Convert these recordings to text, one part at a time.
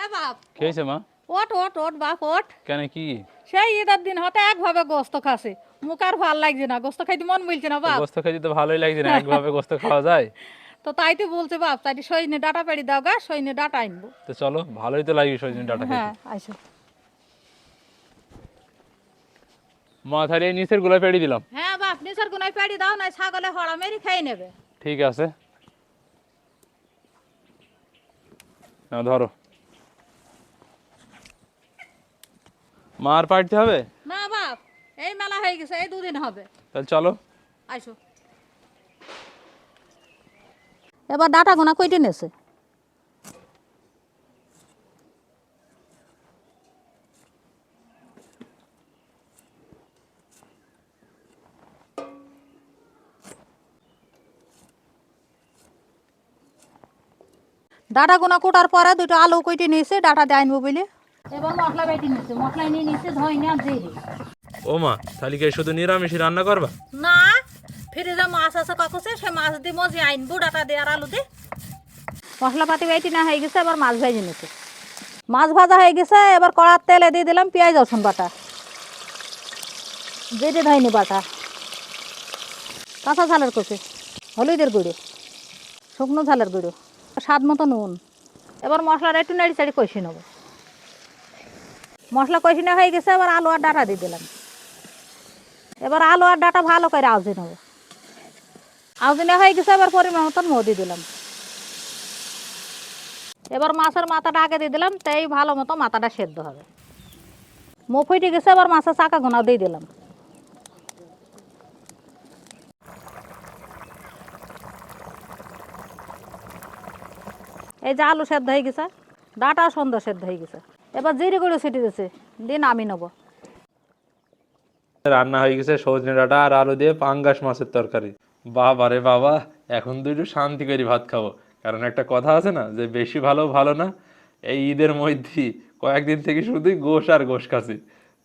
এ বাপ কি হয়েছে মা? ওট ওট ওট বাপ ওট। কেন কি? সেই ঈদের দিন হতে একভাবে গোস্ত খাসি, মুখ আর ভাল লাগছে না, গোস্ত খাইতে মন বলছে না তো বাপ। গোস্ত খেতে তো ভালোই লাগছে না, একভাবে গোস্ত খাওয়া যায়? তো তাই তো বলছে বাপ, তাই সৈন্য ডাটা পেড়ি দাও গা, সৈন্য ডাটা আনবো। তো চলো, ভালোই তো লাগবে সজনে ডাঁটা খেতে। হ্যাঁ আইসো। মা তাহলে এই নিচের গুলা পেড়ে দিলাম। হ্যাঁ বাপ, নিচের কোনায় পেড়ি দাও, না ছাগলে হড়া মেরি খেয়ে নেবে। ঠিক আছে, নাও ধরো। মা আর পাড়তে হবে? না বাপ, এই মেলা হয়ে গেছে, এই দুদিন হবে। তাহলে চলো। আইসো। এবার ডাটা গোনা কইটে নেছে। ডাটা গোনা কোটার পরে দুটো আলু কইটে নিয়েছে, ডাটা দিয়ে আনবো বলে। এবার মশলা বেটে নিচ্ছে, মশলা নিয়ে নিচ্ছে ধইনা জিরে। ও মা, তাহলে কি শুধু নিরামিষই রান্না করবা? না, ফ্রিজে মাছ আছে কাকুছে, সে মাছ দিয়ে মজি আনবো ডাটা দিয়ে আর আলু দিয়ে। মশলাপাতি বেটে না হয়ে গেছে, এবার মাছ ভেজে নিচ্ছে। মাছ ভাজা হয়ে গেছে, এবার কড়ার তেলে দিয়ে দিলাম পেঁয়াজ রসুন বাটা, জিরে ধইনি বাটা, কাঁচা ঝালের কুচি, হলুদের গুঁড়ো, শুকনো ঝালের গুঁড়ো, স্বাদ মতো নুন। এবার মশলাটা একটু নেড়ি চেড়ে কষি নেবো। মশলা কষি নেওয়া হয়ে গেছে, এবার আলু আর ডাটা দিয়ে দিলাম। এবার আলু আর ডাটা ভালো করে আউজি নেবো। আউজি নেওয়া হয়ে গেছে, এবার পরিমাণ মতন মদি দিলাম। এবার মাছের মাথাটা আগে দিয়ে দিলাম, তাই ভালো মতো মাথাটা সেদ্ধ হবে। মুখ ফুটে গেছে, এবার মাছের চাকা গোনাও দিয়ে দিলাম। এই যে আলু সেদ্ধ হয়ে গেছে, ডাটাও সুন্দর সেদ্ধ হয়ে গেছে। এবার জিরে গুঁড়ো ছিটে দিয়েছে, দিয়ে নামিয়ে নেবো। রান্না হয়ে গেছে সজনে ডাঁটা আর আলু দিয়ে পাঙ্গাস মাছের তরকারি। বাবা রে বাবা, এখন তো একটু শান্তি করে ভাত খাবো। কারণ একটা কথা আছে না, যে বেশি ভালো ভালো না। এই ঈদের মধ্যে কয়েকদিন থেকে শুধুই গোশ আর গোশ খাচ্ছি,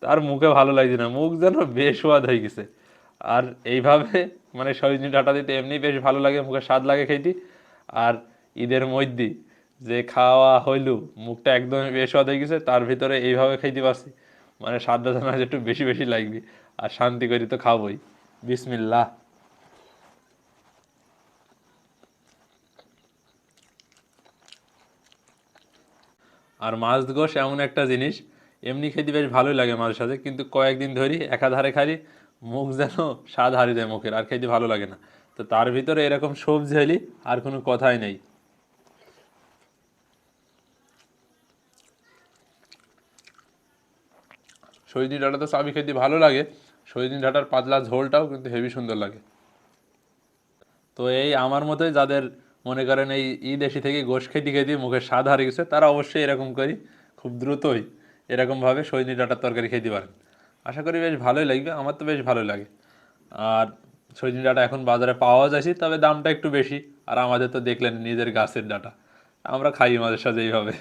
তার মুখে ভালো লাগছে না, মুখ যেন বেস্বাদ হয়ে গেছে। আর এইভাবে মানে সজনে ডাঁটা দিতে এমনি বেশ ভালো লাগে, মুখে স্বাদ লাগে খেতে। আর ঈদের মধ্যে যে খাওয়া হইলো, মুখটা একদমই বেস্বাদ হয়ে গেছে, তার ভিতরে এইভাবে খাইতে পারছি, মানে স্বাদটা যেন আজ একটু বেশি বেশি লাগবে। আর শান্তি করে তো খাবোই। বিসমিল্লাহ। আর মাছ গোশ এমন একটা জিনিস, এমনি খেতে বেশ ভালোই লাগে মাছের সাথে, কিন্তু কয়েকদিন ধরি একাধারে খালি মুখ যেন স্বাদ হারিয়ে দেয় মুখের, আর খেতে ভালো লাগে না। তো তার ভিতরে এরকম সবজি হলি আর কোনো কথাই নেই। সজনে ডাঁটা তো সবই খেতে ভালো লাগে, সজনে ডাঁটার পাতলা ঝোলটাও কিন্তু হেভি সুন্দর লাগে। তো এই আমার মতোই যাদের মনে করেন এই ঈদ এসে থেকে গোশ খেতে খেতে মুখের স্বাদ হারিয়ে গেছে, তারা অবশ্যই এরকম করি খুব দ্রুতই এরকমভাবে সজনে ডাঁটার তরকারি খেতে পারেন। আশা করি বেশ ভালোই লাগবে, আমার তো বেশ ভালো লাগে। আর সজনে ডাঁটা এখন বাজারে পাওয়া যাচ্ছে, তবে দামটা একটু বেশি। আর আমাদের তো দেখলেন নিজের গাছের ডাঁটা, আমরা খাই মাঝে সাথে এইভাবে।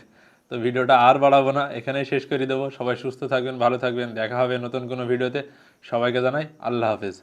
তো ভিডিওটা আর বাড়াবো না, এখানেই শেষ করে দেবো। সবাই সুস্থ থাকবেন, ভালো থাকবেন, দেখা হবে নতুন কোনো ভিডিওতে। সবাইকে জানাই আল্লাহ হাফেজ।